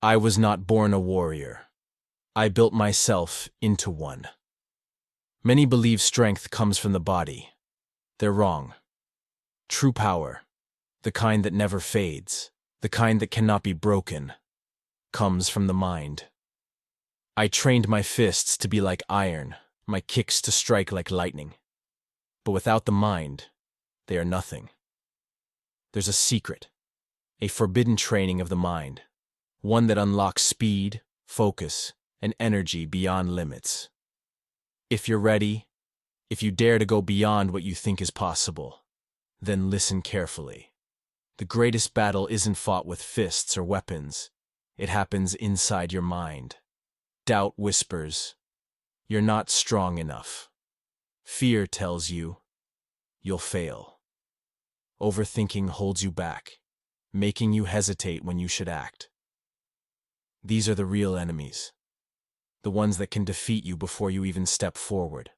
I was not born a warrior. I built myself into one. Many believe strength comes from the body. They're wrong. True power, the kind that never fades, the kind that cannot be broken, comes from the mind. I trained my fists to be like iron, my kicks to strike like lightning. But without the mind, they are nothing. There's a secret, a forbidden training of the mind, one that unlocks speed, focus, and energy beyond limits. If you're ready, if you dare to go beyond what you think is possible, then listen carefully. The greatest battle isn't fought with fists or weapons. It happens inside your mind. Doubt whispers, "You're not strong enough." Fear tells you, "You'll fail." Overthinking holds you back, making you hesitate when you should act. These are the real enemies, the ones that can defeat you before you even step forward.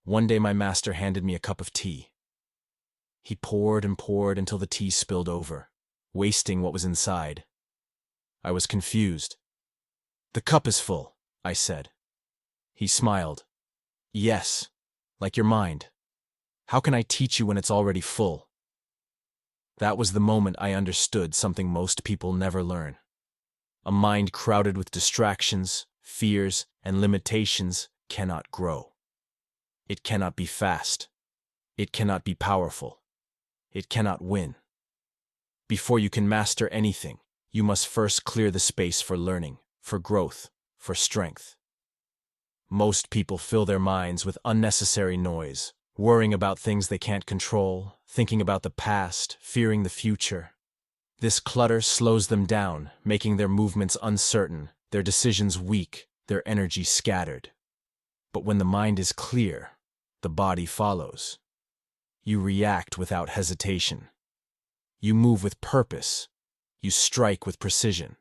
One day my master handed me a cup of tea. He poured and poured until the tea spilled over, wasting what was inside. I was confused. "The cup is full," I said. He smiled. "Yes, like your mind. How can I teach you when it's already full?" That was the moment I understood something most people never learn. A mind crowded with distractions, fears, and limitations cannot grow. It cannot be fast. It cannot be powerful. It cannot win. Before you can master anything, you must first clear the space for learning, for growth, for strength. Most people fill their minds with unnecessary noise, worrying about things they can't control, thinking about the past, fearing the future. This clutter slows them down, making their movements uncertain, their decisions weak, their energy scattered. But when the mind is clear, the body follows. You react without hesitation. You move with purpose. You strike with precision.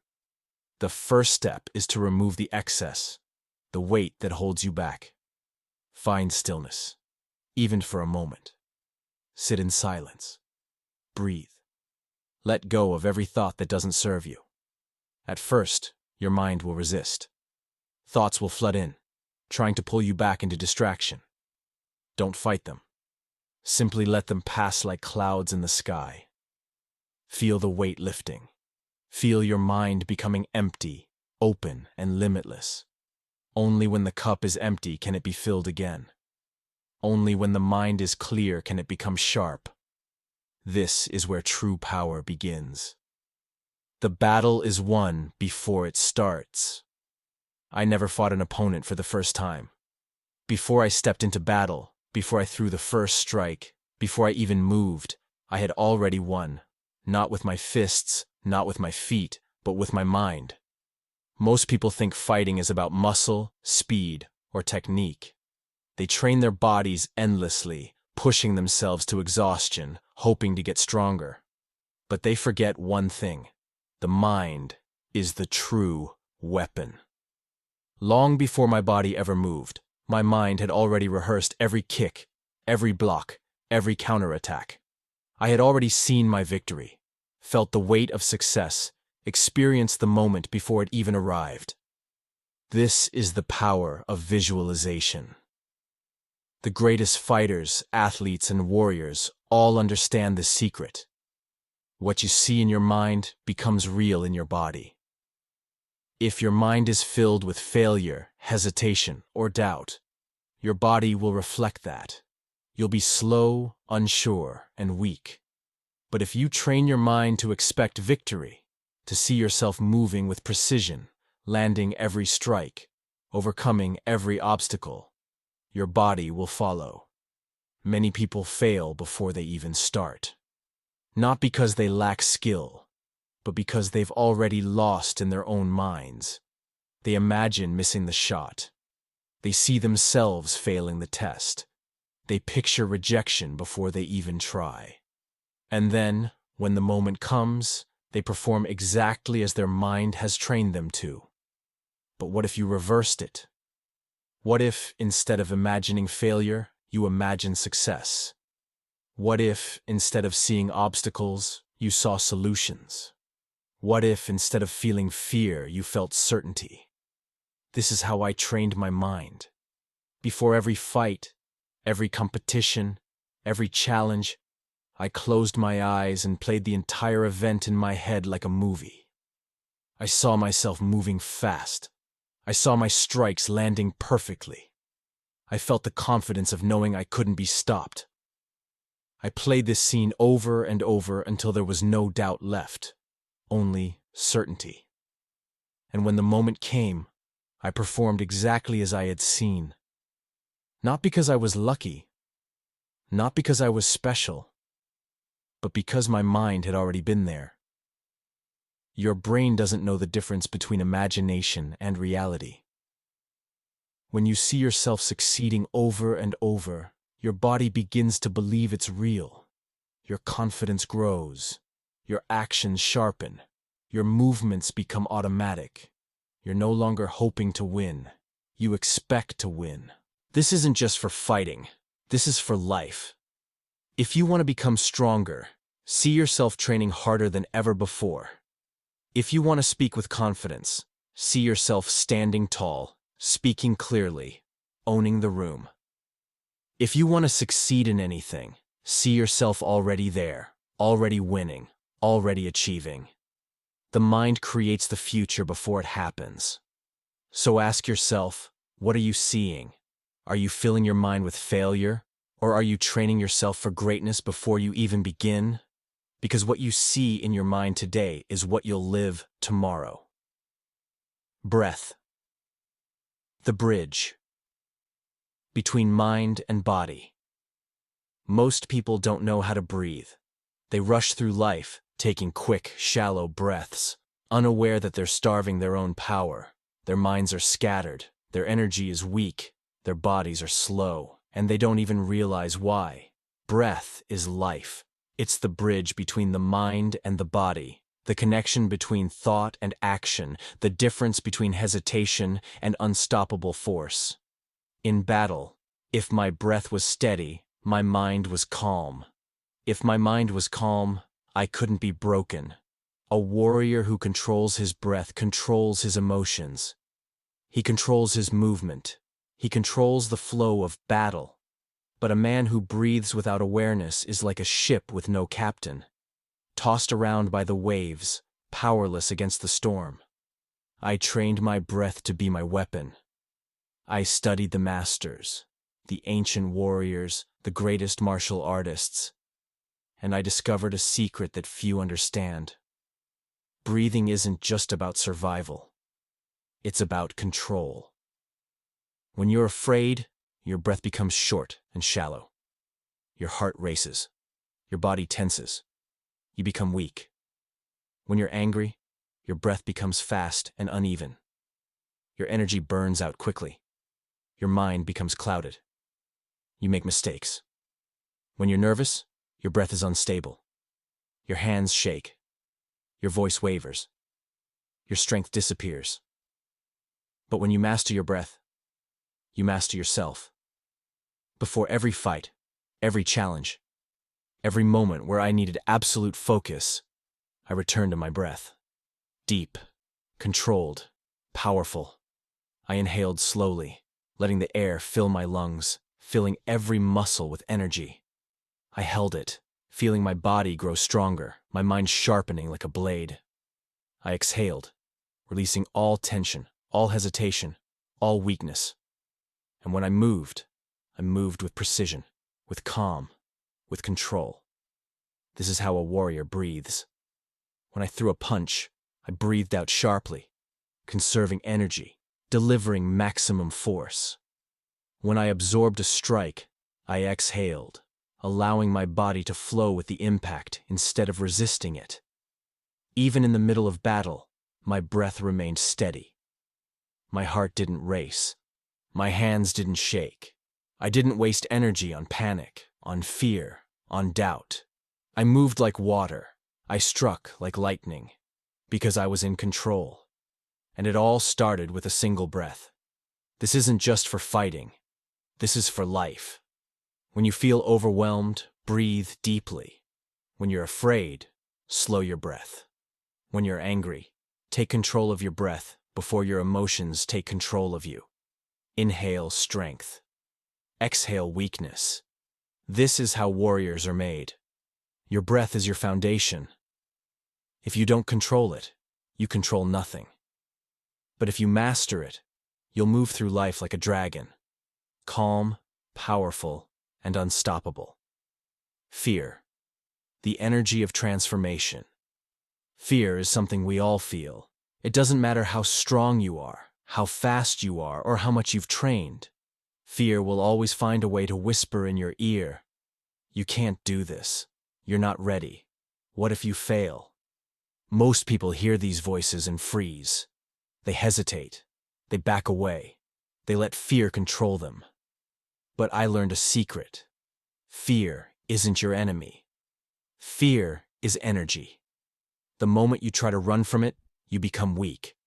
The first step is to remove the excess, the weight that holds you back. Find stillness, even for a moment. Sit in silence. Breathe. Let go of every thought that doesn't serve you. At first, your mind will resist. Thoughts will flood in, trying to pull you back into distraction. Don't fight them. Simply let them pass like clouds in the sky. Feel the weight lifting. Feel your mind becoming empty, open, and limitless. Only when the cup is empty can it be filled again. Only when the mind is clear can it become sharp. This is where true power begins. The battle is won before it starts. I never fought an opponent for the first time. Before I stepped into battle, before I threw the first strike, before I even moved, I had already won. Not with my fists, not with my feet, but with my mind. Most people think fighting is about muscle, speed, or technique. They train their bodies endlessly, pushing themselves to exhaustion, hoping to get stronger. But they forget one thing. The mind is the true weapon. Long before my body ever moved, my mind had already rehearsed every kick, every block, every counterattack. I had already seen my victory, felt the weight of success, experienced the moment before it even arrived. This is the power of visualization. The greatest fighters, athletes, and warriors all understand this secret. What you see in your mind becomes real in your body. If your mind is filled with failure, hesitation, or doubt, your body will reflect that. You'll be slow, unsure, and weak. But if you train your mind to expect victory, to see yourself moving with precision, landing every strike, overcoming every obstacle, your body will follow. Many people fail before they even start. Not because they lack skill, but because they've already lost in their own minds. They imagine missing the shot. They see themselves failing the test. They picture rejection before they even try. And then, when the moment comes, they perform exactly as their mind has trained them to. But what if you reversed it? What if, instead of imagining failure, you imagine success? What if, instead of seeing obstacles, you saw solutions? What if, instead of feeling fear, you felt certainty? This is how I trained my mind. Before every fight, every competition, every challenge, I closed my eyes and played the entire event in my head like a movie. I saw myself moving fast. I saw my strikes landing perfectly. I felt the confidence of knowing I couldn't be stopped. I played this scene over and over until there was no doubt left, only certainty. And when the moment came, I performed exactly as I had seen. Not because I was lucky, not because I was special, but because my mind had already been there. Your brain doesn't know the difference between imagination and reality. When you see yourself succeeding over and over, your body begins to believe it's real. Your confidence grows. Your actions sharpen. Your movements become automatic. You're no longer hoping to win. You expect to win. This isn't just for fighting. This is for life. If you want to become stronger, see yourself training harder than ever before. If you want to speak with confidence, see yourself standing tall, speaking clearly, owning the room. If you want to succeed in anything, see yourself already there, already winning, already achieving. The mind creates the future before it happens. So ask yourself, what are you seeing? Are you filling your mind with failure? Or are you training yourself for greatness before you even begin? Because what you see in your mind today is what you'll live tomorrow. Breath. The bridge between mind and body. Most people don't know how to breathe. They rush through life, taking quick, shallow breaths, unaware that they're starving their own power. Their minds are scattered, their energy is weak, their bodies are slow, and they don't even realize why. Breath is life. It's the bridge between the mind and the body, the connection between thought and action, the difference between hesitation and unstoppable force. In battle, if my breath was steady, my mind was calm. If my mind was calm, I couldn't be broken. A warrior who controls his breath controls his emotions. He controls his movement. He controls the flow of battle. But a man who breathes without awareness is like a ship with no captain, tossed around by the waves, powerless against the storm. I trained my breath to be my weapon. I studied the masters, the ancient warriors, the greatest martial artists, and I discovered a secret that few understand. Breathing isn't just about survival. It's about control. When you're afraid, your breath becomes short and shallow. Your heart races. Your body tenses. You become weak. When you're angry, your breath becomes fast and uneven. Your energy burns out quickly. Your mind becomes clouded. You make mistakes. When you're nervous, your breath is unstable. Your hands shake. Your voice wavers. Your strength disappears. But when you master your breath, you master yourself. Before every fight, every challenge, every moment where I needed absolute focus, I returned to my breath. Deep, controlled, powerful. I inhaled slowly, letting the air fill my lungs, filling every muscle with energy. I held it, feeling my body grow stronger, my mind sharpening like a blade. I exhaled, releasing all tension, all hesitation, all weakness. And when I moved with precision, with calm, with control. This is how a warrior breathes. When I threw a punch, I breathed out sharply, conserving energy, delivering maximum force. When I absorbed a strike, I exhaled, allowing my body to flow with the impact instead of resisting it. Even in the middle of battle, my breath remained steady. My heart didn't race. My hands didn't shake. I didn't waste energy on panic, on fear, on doubt. I moved like water. I struck like lightning, because I was in control. And it all started with a single breath. This isn't just for fighting. This is for life. When you feel overwhelmed, breathe deeply. When you're afraid, slow your breath. When you're angry, take control of your breath before your emotions take control of you. Inhale strength. Exhale weakness. This is how warriors are made. Your breath is your foundation. If you don't control it, you control nothing. But if you master it, you'll move through life like a dragon, calm, powerful, and unstoppable. Fear, the energy of transformation. Fear is something we all feel. It doesn't matter how strong you are, how fast you are, or how much you've trained. Fear will always find a way to whisper in your ear, "You can't do this. You're not ready. What if you fail?" Most people hear these voices and freeze. They hesitate. They back away. They let fear control them. But I learned a secret. Fear isn't your enemy. Fear is energy. The moment you try to run from it, you become weak.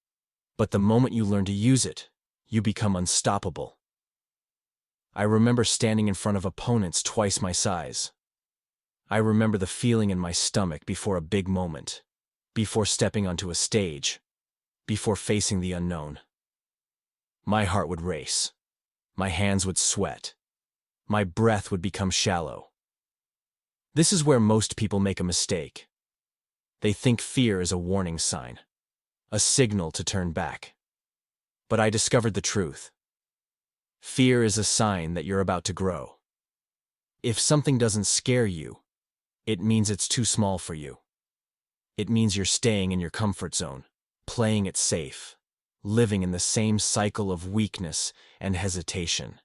But the moment you learn to use it, you become unstoppable. I remember standing in front of opponents twice my size. I remember the feeling in my stomach before a big moment, before stepping onto a stage, before facing the unknown. My heart would race. My hands would sweat. My breath would become shallow. This is where most people make a mistake. They think fear is a warning sign, a signal to turn back. But I discovered the truth. Fear is a sign that you're about to grow. If something doesn't scare you, it means it's too small for you. It means you're staying in your comfort zone, playing it safe, living in the same cycle of weakness and hesitation.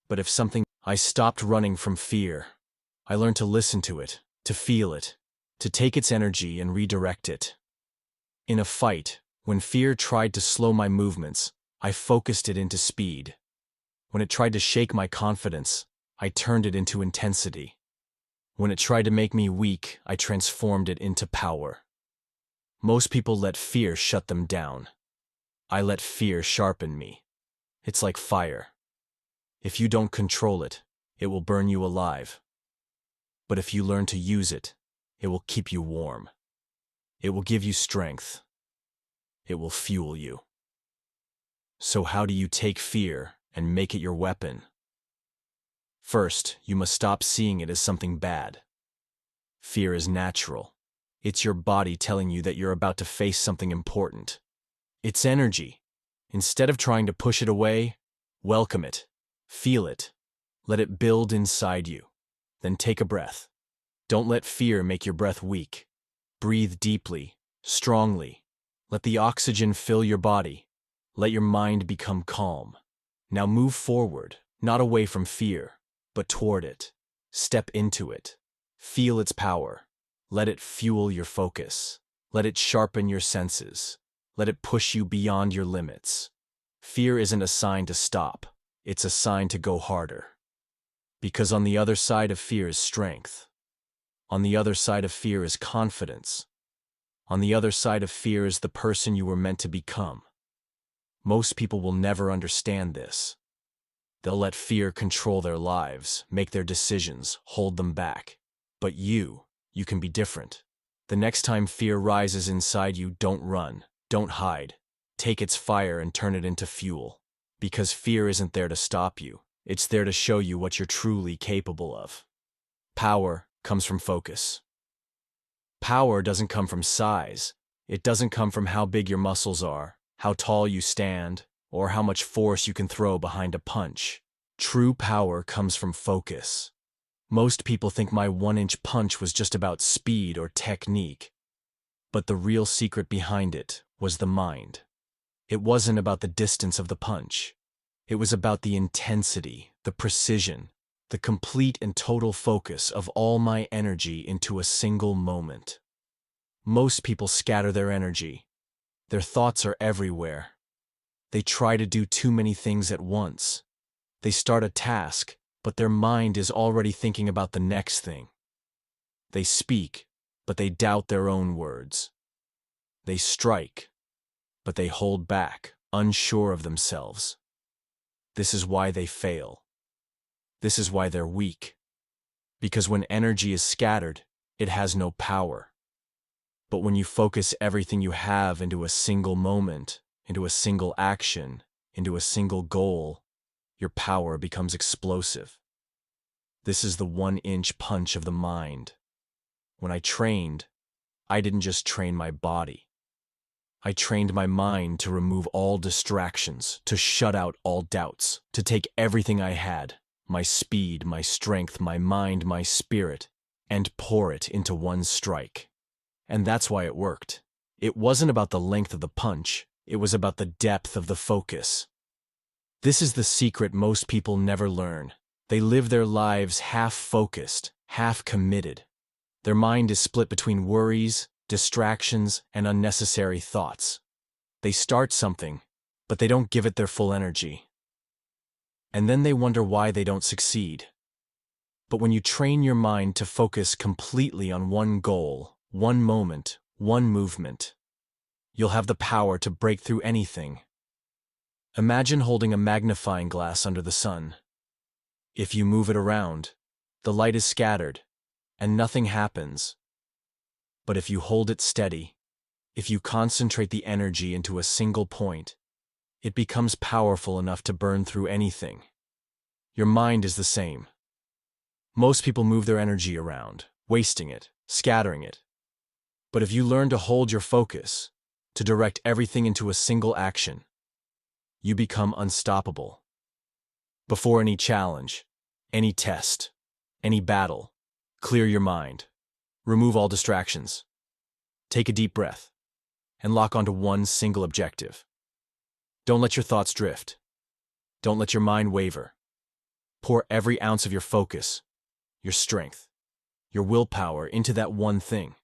But if something, I stopped running from fear. I learned to listen to it, to feel it, to take its energy and redirect it. In a fight, when fear tried to slow my movements, I focused it into speed. When it tried to shake my confidence, I turned it into intensity. When it tried to make me weak, I transformed it into power. Most people let fear shut them down. I let fear sharpen me. It's like fire. If you don't control it, it will burn you alive. But if you learn to use it, it will keep you warm. It will give you strength. It will fuel you. So how do you take fear and make it your weapon? First, you must stop seeing it as something bad. Fear is natural. It's your body telling you that you're about to face something important. It's energy. Instead of trying to push it away, welcome it. Feel it. Let it build inside you. Then take a breath. Don't let fear make your breath weak. Breathe deeply, strongly. Let the oxygen fill your body. Let your mind become calm. Now move forward, not away from fear, but toward it. Step into it. Feel its power. Let it fuel your focus. Let it sharpen your senses. Let it push you beyond your limits. Fear isn't a sign to stop. It's a sign to go harder. Because on the other side of fear is strength. On the other side of fear is confidence. On the other side of fear is the person you were meant to become. Most people will never understand this. They'll let fear control their lives, make their decisions, hold them back. But you can be different. The next time fear rises inside you, don't run, don't hide. Take its fire and turn it into fuel. Because fear isn't there to stop you. It's there to show you what you're truly capable of. Power comes from focus. Power doesn't come from size. It doesn't come from how big your muscles are, how tall you stand, or how much force you can throw behind a punch. True power comes from focus. Most people think my 1-inch punch was just about speed or technique. But the real secret behind it was the mind. It wasn't about the distance of the punch. It was about the intensity, the precision, the complete and total focus of all my energy into a single moment. Most people scatter their energy. Their thoughts are everywhere. They try to do too many things at once. They start a task, but their mind is already thinking about the next thing. They speak, but they doubt their own words. They strike, but they hold back, unsure of themselves. This is why they fail. This is why they're weak. Because when energy is scattered, it has no power. But when you focus everything you have into a single moment, into a single action, into a single goal, your power becomes explosive. This is the 1-inch punch of the mind. When I trained, I didn't just train my body. I trained my mind to remove all distractions, to shut out all doubts, to take everything I had, my speed, my strength, my mind, my spirit, and pour it into one strike. And that's why it worked. It wasn't about the length of the punch, it was about the depth of the focus. This is the secret most people never learn. They live their lives half-focused, half-committed. Their mind is split between worries, distractions, and unnecessary thoughts. They start something, but they don't give it their full energy. And then they wonder why they don't succeed. But when you train your mind to focus completely on one goal, one moment, one movement, you'll have the power to break through anything. Imagine holding a magnifying glass under the sun. If you move it around, the light is scattered, and nothing happens. But if you hold it steady, if you concentrate the energy into a single point, it becomes powerful enough to burn through anything. Your mind is the same. Most people move their energy around, wasting it, scattering it. But if you learn to hold your focus, to direct everything into a single action, you become unstoppable. Before any challenge, any test, any battle, clear your mind. Remove all distractions. Take a deep breath and lock onto one single objective. Don't let your thoughts drift. Don't let your mind waver. Pour every ounce of your focus, your strength, your willpower into that one thing.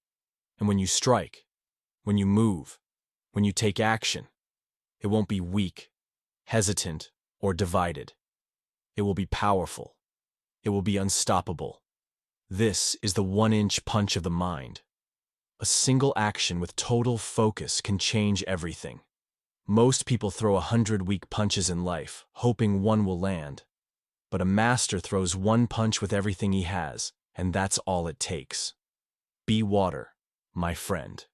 And when you strike, when you move, when you take action, it won't be weak, hesitant, or divided. It will be powerful. It will be unstoppable. This is the 1-inch punch of the mind. A single action with total focus can change everything. Most people throw 100 weak punches in life, hoping one will land. But a master throws one punch with everything he has, and that's all it takes. Be water, my friend.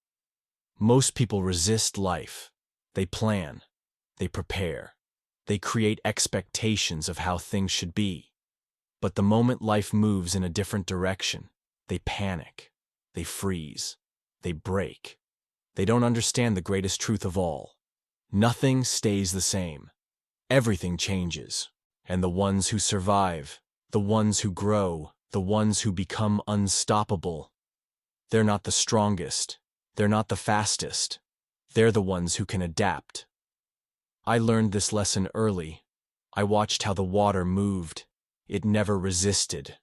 Most people resist life. They plan. They prepare. They create expectations of how things should be. But the moment life moves in a different direction, they panic. They freeze. They break. They don't understand the greatest truth of all. Nothing stays the same. Everything changes. And the ones who survive, the ones who grow, the ones who become unstoppable, they're not the strongest. They're not the fastest. They're the ones who can adapt. I learned this lesson early. I watched how the water moved. It never resisted.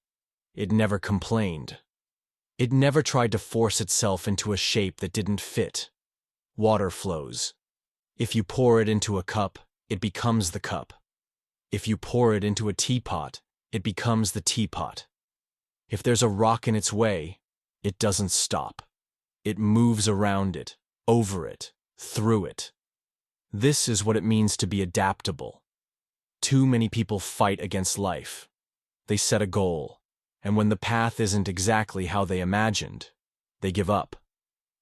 It never complained. It never tried to force itself into a shape that didn't fit. Water flows. If you pour it into a cup, it becomes the cup. If you pour it into a teapot, it becomes the teapot. If there's a rock in its way, it doesn't stop. It moves around it, over it, through it. This is what it means to be adaptable. Too many people fight against life. They set a goal, and when the path isn't exactly how they imagined, they give up.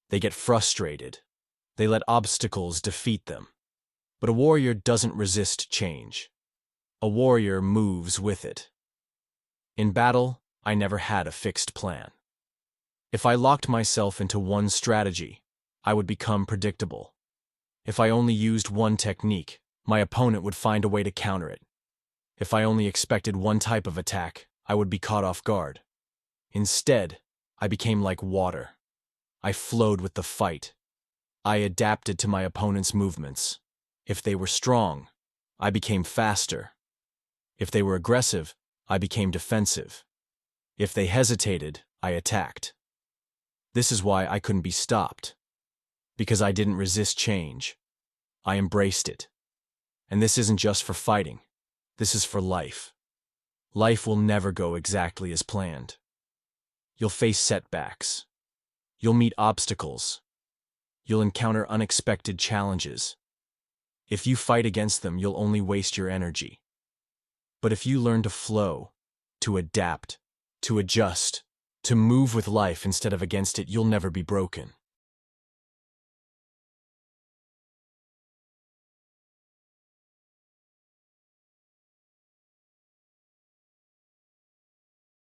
They get frustrated. They let obstacles defeat them. But a warrior doesn't resist change. A warrior moves with it. In battle, I never had a fixed plan. If I locked myself into one strategy, I would become predictable. If I only used one technique, my opponent would find a way to counter it. If I only expected one type of attack, I would be caught off guard. Instead, I became like water. I flowed with the fight. I adapted to my opponent's movements. If they were strong, I became faster. If they were aggressive, I became defensive. If they hesitated, I attacked. This is why I couldn't be stopped. Because I didn't resist change. I embraced it. And this isn't just for fighting. This is for life. Life will never go exactly as planned. You'll face setbacks. You'll meet obstacles. You'll encounter unexpected challenges. If you fight against them, you'll only waste your energy. But if you learn to flow, to adapt, to adjust, to move with life instead of against it, you'll never be broken.